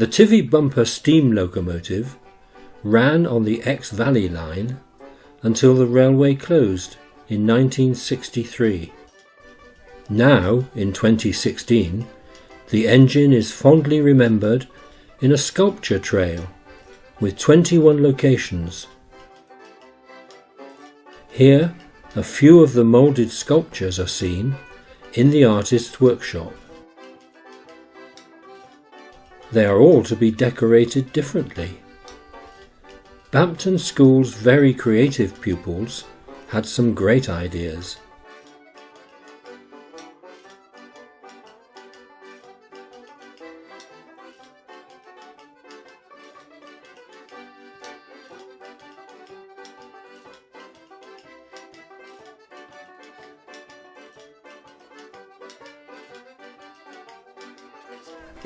The Tivvy Bumper steam locomotive ran on the Exe-Valley line until the railway closed in 1963. Now, in 2016, the engine is fondly remembered in a sculpture trail with 21 locations. Here, a few of the moulded sculptures are seen in the artist's workshop. They are all to be decorated differently. Bampton School's very creative pupils had some great ideas.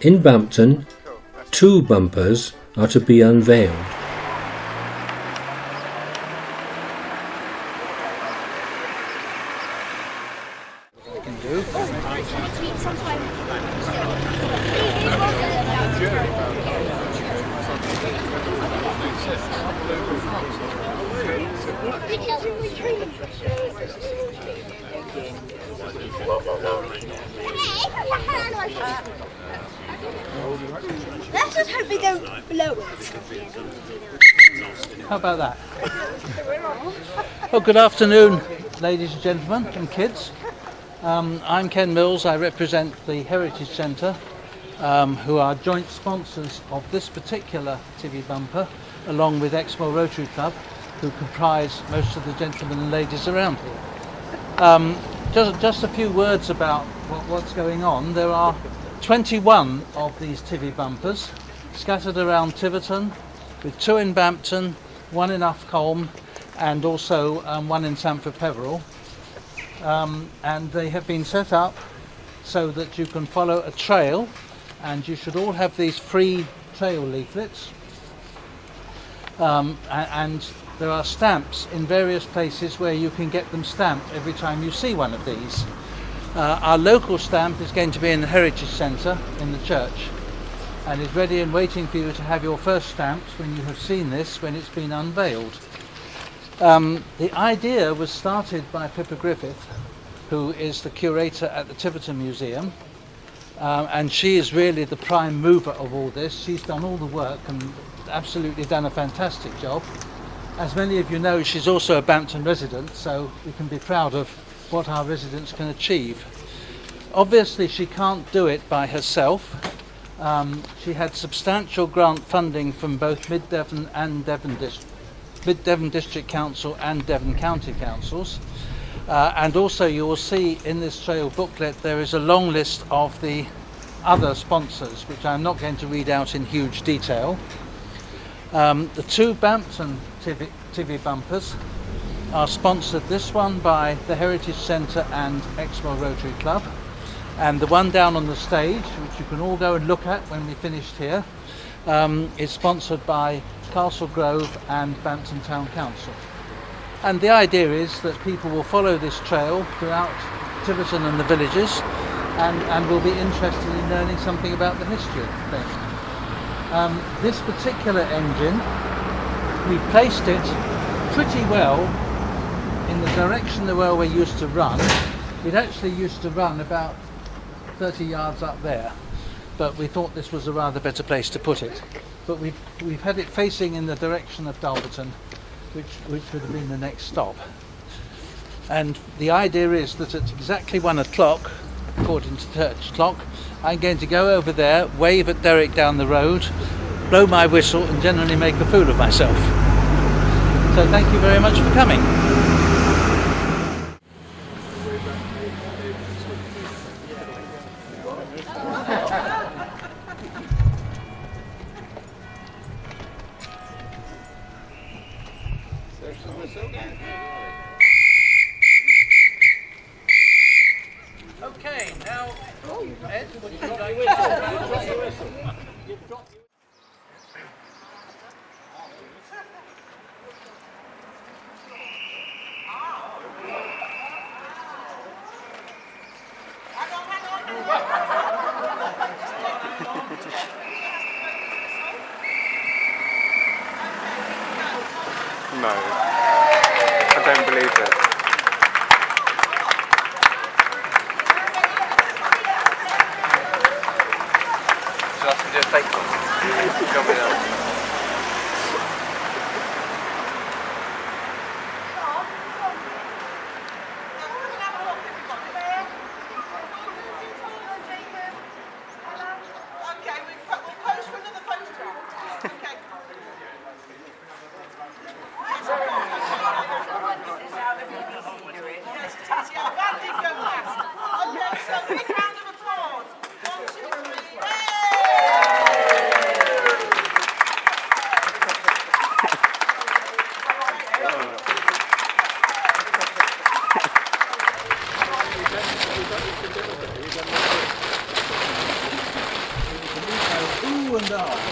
In Bampton, 2 bumpers are to be unveiled. Let's just hope they don't blow it. How about that? Well, good afternoon, ladies and gentlemen and kids. I'm Ken Mills. I represent the Heritage Centre, who are joint sponsors of this particular Tivvy Bumper, along with Exmoor Rotary Club, who comprise most of the gentlemen and ladies around here. Just a few words about what's going on. There are 21 of these Tivvy Bumpers scattered around Tiverton, with 2 in Bampton, 1 in Uffcolme, and also 1 in Sanford Peveril. And they have been set up so that you can follow a trail, and you should all have these free trail leaflets. And there are stamps in various places where you can get them stamped every time you see one of these. Our local stamp is going to be in the Heritage Centre in the church, and is ready and waiting for you to have your first stamps when you have seen this, when it's been unveiled. The idea was started by Pippa Griffith, who is the curator at the Tiverton Museum, and she is really the prime mover of all this. She's done all the work and absolutely done a fantastic job. As many of you know, she's also a Bampton resident, so we can be proud of what our residents can achieve. Obviously she can't do it by herself. She had substantial grant funding from both Mid-Devon and Mid-Devon District Council and Devon County Councils. And also you will see in this trail booklet there is a long list of the other sponsors, which I'm not going to read out in huge detail. The 2 Bampton Tivvy Bumpers are sponsored, this one by the Heritage Centre and Exmoor Rotary Club, and the one down on the stage, which you can all go and look at when we finished here, is sponsored by Castle Grove and Bampton Town Council. And the idea is that people will follow this trail throughout Tiverton and the villages, and will be interested in learning something about the history of the thing. This particular engine, we placed it pretty well in the direction the railway used to run. It actually used to run about 30 yards up there, but we thought this was a rather better place to put it. But we've had it facing in the direction of Dalberton, which would have been the next stop. And the idea is that at exactly 1 o'clock, according to the church clock, I'm going to go over there, wave at Derek down the road, blow my whistle, and generally make a fool of myself. So thank you very much for coming. Okay, now, Ed, would you like to whistle? No, I don't believe it. Should I have to do a fake one? Go with that. Ooh and ah.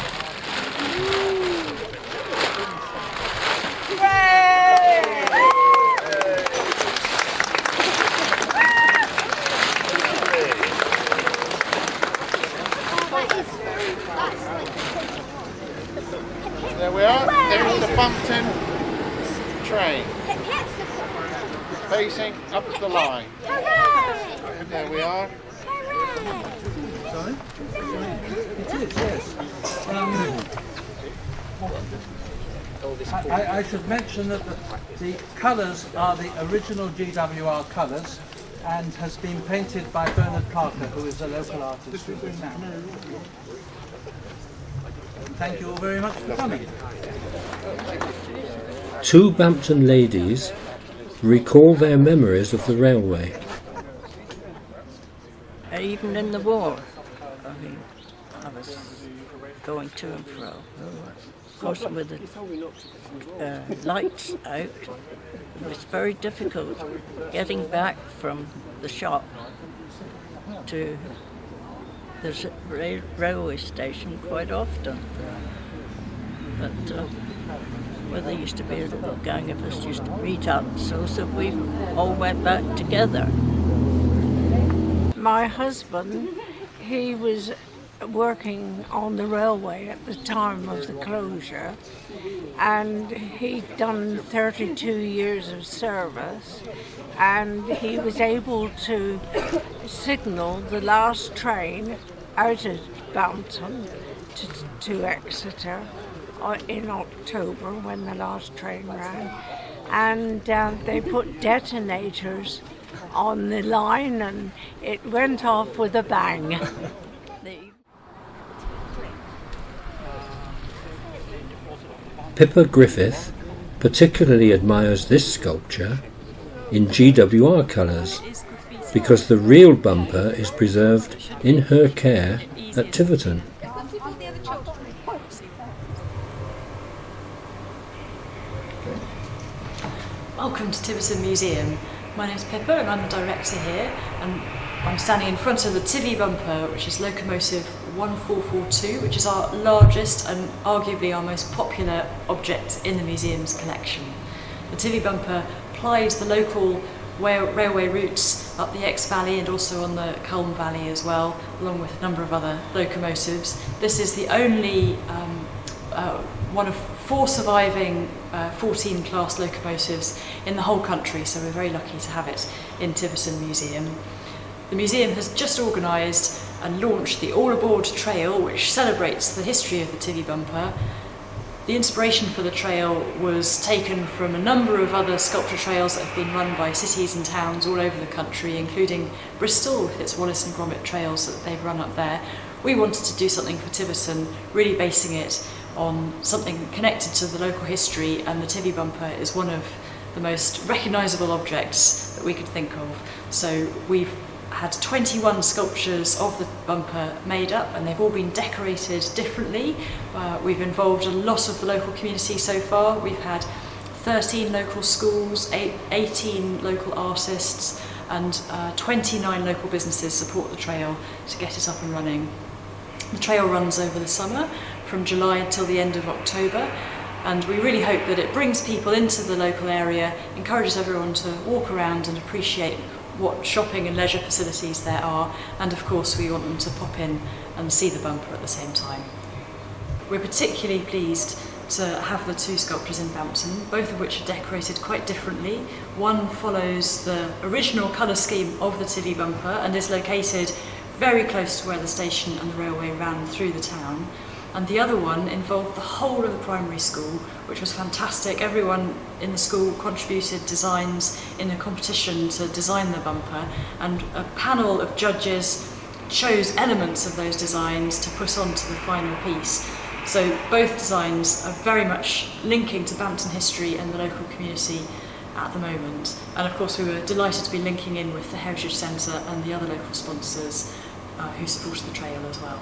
There we are, there's the Bampton train, facing up the line. There we are. Sorry? It is, yes. I should mention that the colours are the original GWR colours and has been painted by Bernard Parker, who is a local artist from the town. Thank you all very much for coming. Two Bampton ladies recall their memories of the railway. Even in the war, I mean, I was going to and fro. Of course, with the lights out, it was very difficult getting back from the shop to the railway station quite often. But well, there used to be a little gang of us used to meet up, so we all went back together. My husband, he was working on the railway at the time of the closure, and he'd done 32 years of service, and he was able to signal the last train out of Bampton to Exeter in October when the last train ran, and they put detonators on the line and it went off with a bang. Pippa Griffith particularly admires this sculpture in GWR colours because the real bumper is preserved in her care at Tiverton. Welcome to Tiverton Museum. My name is Pippa and I'm the director here, and I'm standing in front of the Tivvy Bumper, which is locomotive 1442, which is our largest and arguably our most popular object in the museum's collection. The Tivvy Bumper plied the local railway routes up the Exe Valley and also on the Culm Valley as well, along with a number of other locomotives. This is the only one of 4 surviving 14 class locomotives in the whole country, so we're very lucky to have it in Tiverton Museum. The museum has just organised and launched the All Aboard Trail, which celebrates the history of the Tivvy Bumper. The inspiration for the trail was taken from a number of other sculpture trails that have been run by cities and towns all over the country, including Bristol with its Wallace and Gromit trails that they've run up there. We wanted to do something for Tiverton, really basing it on something connected to the local history, and the Tivvy Bumper is one of the most recognisable objects that we could think of. So we've had 21 sculptures of the bumper made up, and they've all been decorated differently. We've involved a lot of the local community so far. We've had 13 local schools, 18 local artists, and 29 local businesses support the trail to get it up and running. The trail runs over the summer from July until the end of October, and we really hope that it brings people into the local area, encourages everyone to walk around and appreciate what shopping and leisure facilities there are, and of course we want them to pop in and see the bumper at the same time. We're particularly pleased to have the two sculptures in Bampton, both of which are decorated quite differently. One follows the original colour scheme of the Tivvy Bumper and is located very close to where the station and the railway ran through the town. And the other one involved the whole of the primary school, which was fantastic. Everyone in the school contributed designs in a competition to design the bumper, and a panel of judges chose elements of those designs to put onto the final piece. So both designs are very much linking to Bampton history and the local community at the moment. And of course we were delighted to be linking in with the Heritage Centre and the other local sponsors who supported the trail as well.